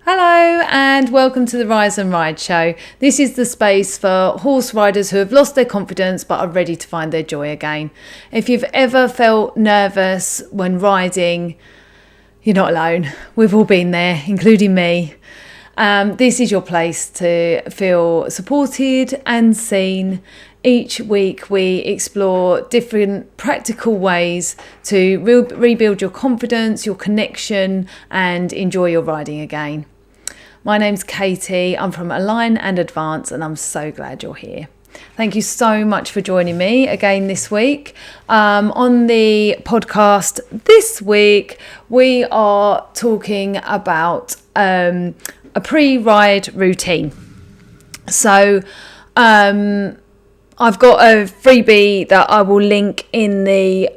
Hello and welcome to the Rise and Ride show. This is the space for horse riders who have lost their confidence but are ready to find their joy again. If you've ever felt nervous when riding, you're not alone. We've all been there, including me. This is your place to feel supported and seen. Each week we explore different practical ways to rebuild your confidence, your connection, and enjoy your riding again. My name's Katie, I'm from Align and Advance, and I'm so glad you're here. Thank you so much for joining me again this week. On the podcast this week, we are talking about a pre-ride routine. So I've got a freebie that I will link in the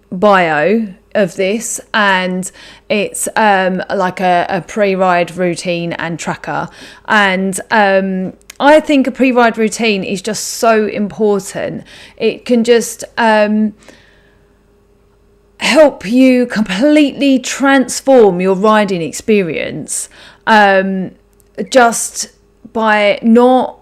bio of this, and it's like a pre-ride routine and tracker, and I think a pre-ride routine is just so important. It can just help you completely transform your riding experience, just by not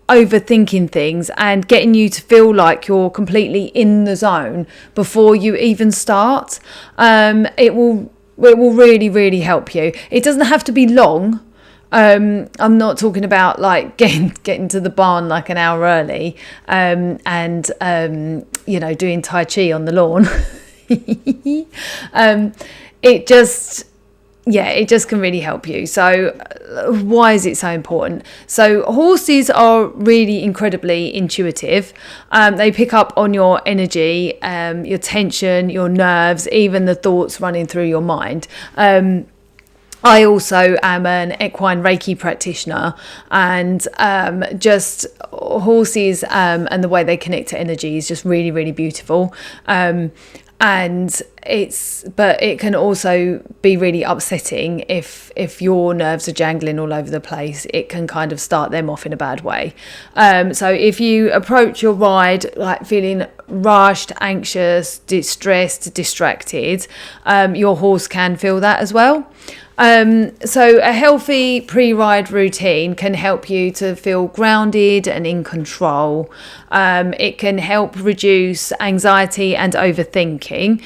overthinking things and getting you to feel like you're completely in the zone before you even start. It will really help you. It doesn't have to be long. I'm not talking about getting to the barn like an hour early and doing Tai Chi on the lawn. It just can really help you. So why is it so important? So horses are really incredibly intuitive. They pick up on your energy, your tension, your nerves, even the thoughts running through your mind. I also am an equine Reiki practitioner, and just horses and the way they connect to energy is just really beautiful. But it can also be really upsetting if your nerves are jangling all over the place. It can kind of start them off in a bad way. So if you approach your ride feeling rushed, anxious, distressed, distracted, your horse can feel that as well. So a healthy pre-ride routine can help you to feel grounded and in control. It can help reduce anxiety and overthinking.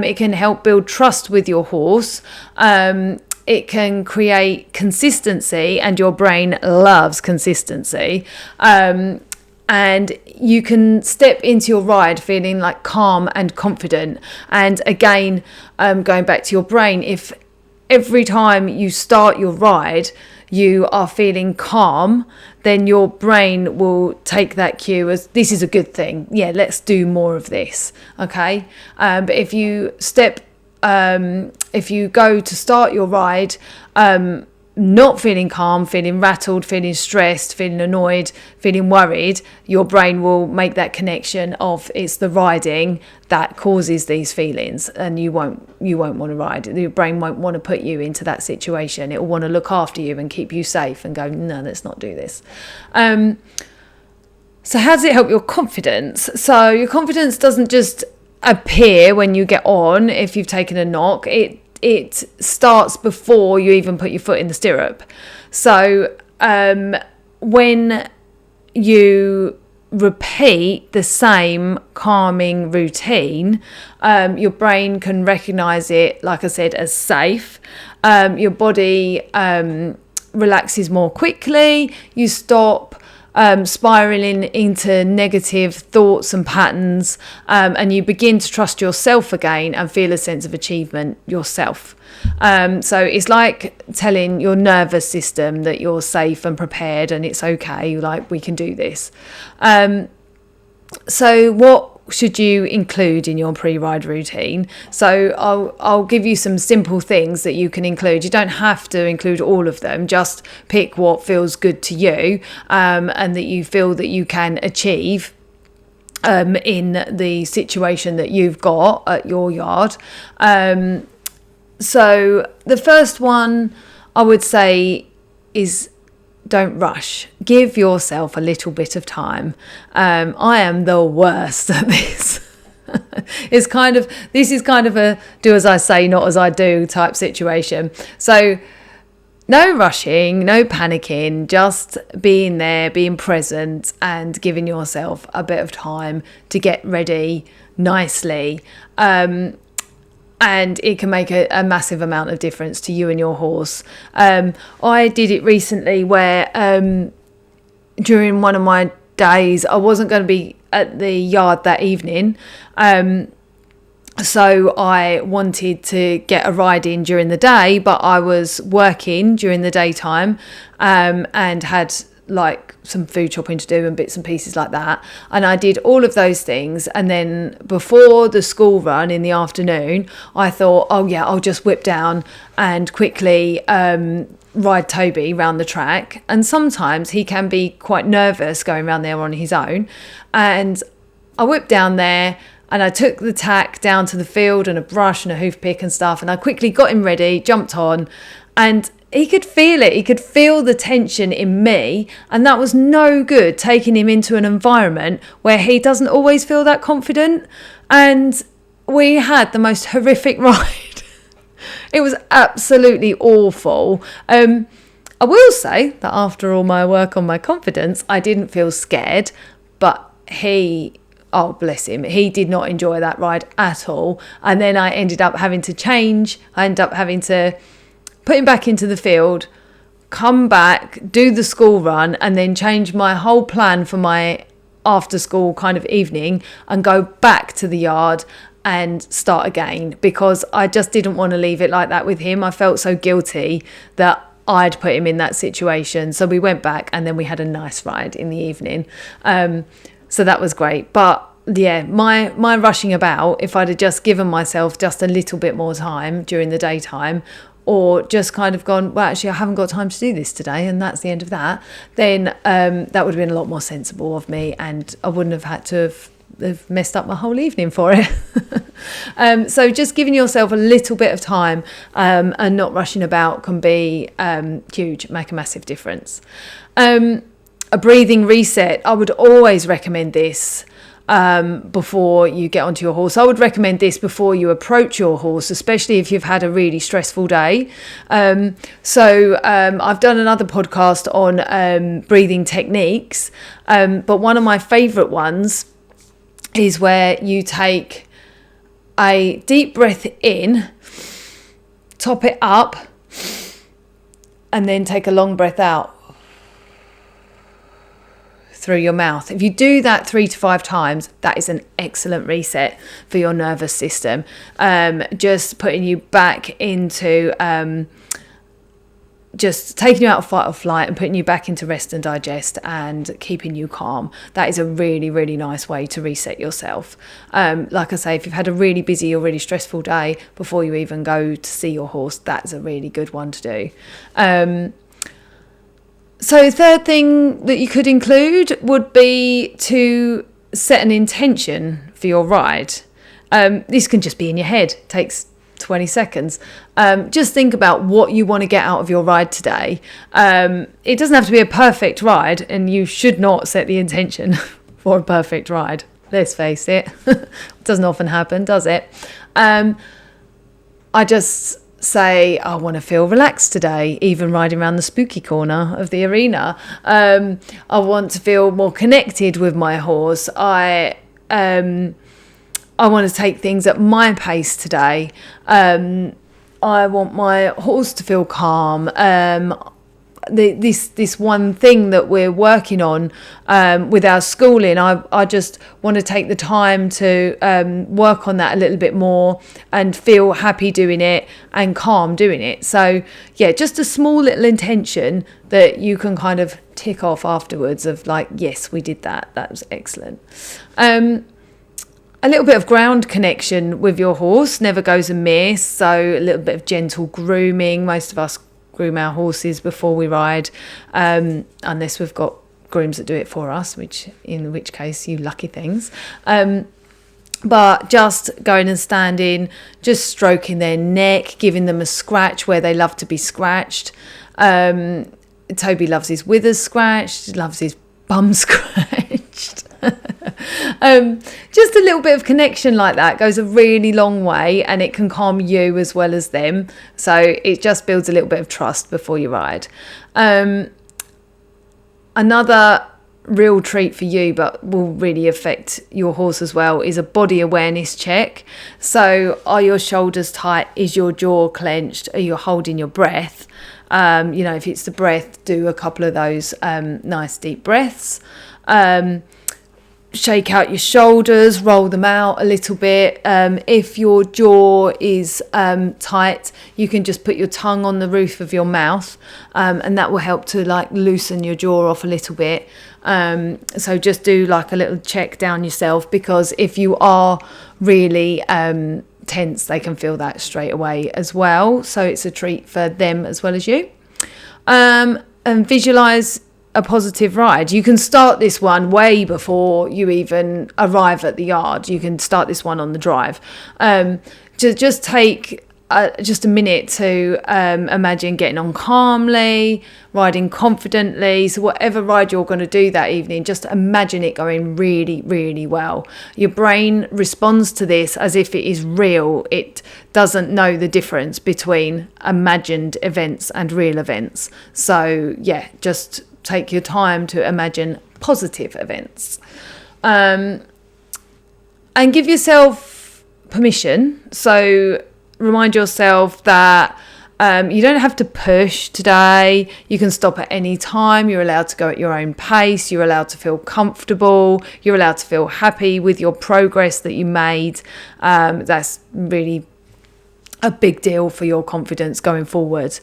It can help build trust with your horse. It can create consistency, and your brain loves consistency. And you can step into your ride feeling calm and confident. And again, going back to your brain, if every time you start your ride you are feeling calm, then your brain will take that cue as this is a good thing. Yeah, let's do more of this. Okay. But if you go to start your ride not feeling calm, feeling rattled, feeling stressed, feeling annoyed, feeling worried, your brain will make that connection of it's the riding that causes these feelings, and you won't want to ride. Your brain won't want to put you into that situation. It will want to look after you and keep you safe and go, no, let's not do this. So how does it help your confidence? So your confidence doesn't just appear when you get on if you've taken a knock. It starts before you even put your foot in the stirrup. So when you repeat the same calming routine, your brain can recognize it, like I said, as safe. Your body relaxes more quickly. You stop spiraling into negative thoughts and patterns, and you begin to trust yourself again and feel a sense of achievement yourself. So it's like telling your nervous system that you're safe and prepared and it's okay, we can do this. So what should you include in your pre-ride routine? So I'll give you some simple things that you can include. You don't have to include all of them. Just pick what feels good to you, and that you feel that you can achieve in the situation that you've got at your yard. So the first one I would say is don't rush. Give yourself a little bit of time. I am the worst at this. This is kind of a do as I say, not as I do type situation. So no rushing, no panicking, just being there, being present and giving yourself a bit of time to get ready nicely. And it can make a massive amount of difference to you and your horse. I did it recently where during one of my days, I wasn't going to be at the yard that evening. So I wanted to get a ride in during the day, but I was working during the daytime and had like some food shopping to do and bits and pieces like that. And I did all of those things. And then before the school run in the afternoon, I thought, oh yeah, I'll just whip down and quickly ride Toby round the track. And sometimes he can be quite nervous going around there on his own. And I whipped down there and I took the tack down to the field and a brush and a hoof pick and stuff. And I quickly got him ready, jumped on, and he could feel it. He could feel the tension in me. And that was no good, taking him into an environment where he doesn't always feel that confident. And we had the most horrific ride. It was absolutely awful. I will say that after all my work on my confidence, I didn't feel scared, but oh, bless him, he did not enjoy that ride at all. And then I ended up having to change. I ended up having to put him back into the field, come back, do the school run, and then change my whole plan for my after school kind of evening and go back to the yard and start again, because I just didn't want to leave it like that with him. I felt so guilty that I'd put him in that situation. So we went back and then we had a nice ride in the evening. So that was great. But yeah, my rushing about, if I'd have just given myself just a little bit more time during the daytime, or just kind of gone, well, actually, I haven't got time to do this today, and that's the end of that, then that would have been a lot more sensible of me, and I wouldn't have had to have messed up my whole evening for it. So just giving yourself a little bit of time and not rushing about can be huge, make a massive difference. A breathing reset, I would always recommend this before you get onto your horse. I would recommend this before you approach your horse, especially if you've had a really stressful day. So I've done another podcast on breathing techniques, but one of my favourite ones is where you take a deep breath in, top it up, and then take a long breath out through your mouth. If you do that 3 to 5 times, that is an excellent reset for your nervous system. Just putting you back into just taking you out of fight or flight and putting you back into rest and digest and keeping you calm. That is a really, really nice way to reset yourself. Like I say, if you've had a really busy or really stressful day before you even go to see your horse, that's a really good one to do. So third thing that you could include would be to set an intention for your ride. This can just be in your head. It takes 20 seconds. Just think about what you want to get out of your ride today. It doesn't have to be a perfect ride, and you should not set the intention for a perfect ride. Let's face it. It doesn't often happen, does it? I just say, I want to feel relaxed today, even riding around the spooky corner of the arena. I want to feel more connected with my horse. I want to take things at my pace today. I want my horse to feel calm. This one thing that we're working on with our schooling, I just want to take the time to work on that a little bit more and feel happy doing it and calm doing it. So yeah, just a small little intention that you can kind of tick off afterwards of like, yes, we did that. That was excellent. A little bit of ground connection with your horse never goes amiss. So a little bit of gentle grooming. Most of us groom our horses before we ride, unless we've got grooms that do it for us, in which case, you lucky things. But just going and standing, just stroking their neck, giving them a scratch where they love to be scratched. Toby loves his withers scratched, loves his bum scratched. Just a little bit of connection like that goes a really long way, and it can calm you as well as them. So it just builds a little bit of trust before you ride. Another real treat for you, but will really affect your horse as well, is a body awareness check. So are your shoulders tight? Is your jaw clenched? Are you holding your breath? If it's the breath, do a couple of those nice deep breaths. Shake out your shoulders, roll them out a little bit. If your jaw is tight, you can just put your tongue on the roof of your mouth, and that will help to like loosen your jaw off a little bit. So just do like a little check down yourself, because if you are really tense, they can feel that straight away as well. So it's a treat for them as well as you. And visualize a positive ride. You can start this one way before you even arrive at the yard. You can start this one on the drive. Just take just a minute to imagine getting on calmly, riding confidently. So whatever ride you're going to do that evening, just imagine it going really, really well. Your brain responds to this as if it is real. It doesn't know the difference between imagined events and real events. So yeah, just take your time to imagine positive events, and give yourself permission. So remind yourself that you don't have to push today. You can stop at any time. You're allowed to go at your own pace. You're allowed to feel comfortable. You're allowed to feel happy with your progress that you made. That's really a big deal for your confidence going forward.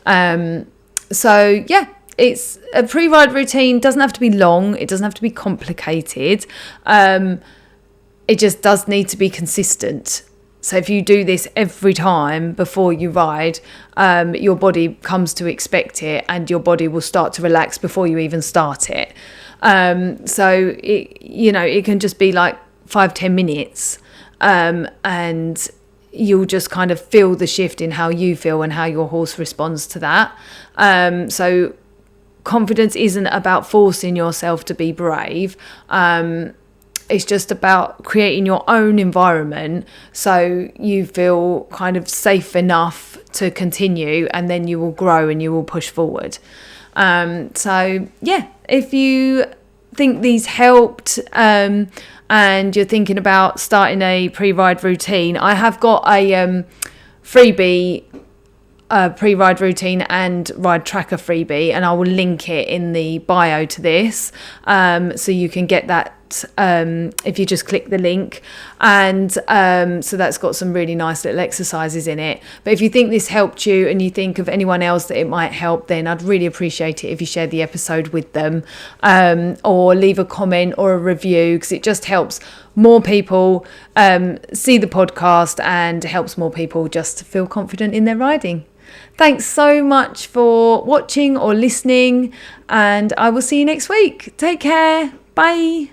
So yeah, it's a pre-ride routine. Doesn't have to be long. It doesn't have to be complicated. It just does need to be consistent. So if you do this every time before you ride, your body comes to expect it, and your body will start to relax before you even start it. So it can just be like 5-10 minutes, and you'll just kind of feel the shift in how you feel and how your horse responds to that. So confidence isn't about forcing yourself to be brave. It's just about creating your own environment so you feel kind of safe enough to continue, and then you will grow and you will push forward. So yeah, if you think these helped, and you're thinking about starting a pre-ride routine, I have got a freebie, pre-ride routine and ride tracker freebie, and I will link it in the bio to this, so you can get that if you just click the link. And so that's got some really nice little exercises in it. But if you think this helped you and you think of anyone else that it might help, then I'd really appreciate it if you share the episode with them, or leave a comment or a review, because it just helps more people see the podcast and helps more people just feel confident in their riding. Thanks so much for watching or listening, and I will see you next week. Take care. Bye.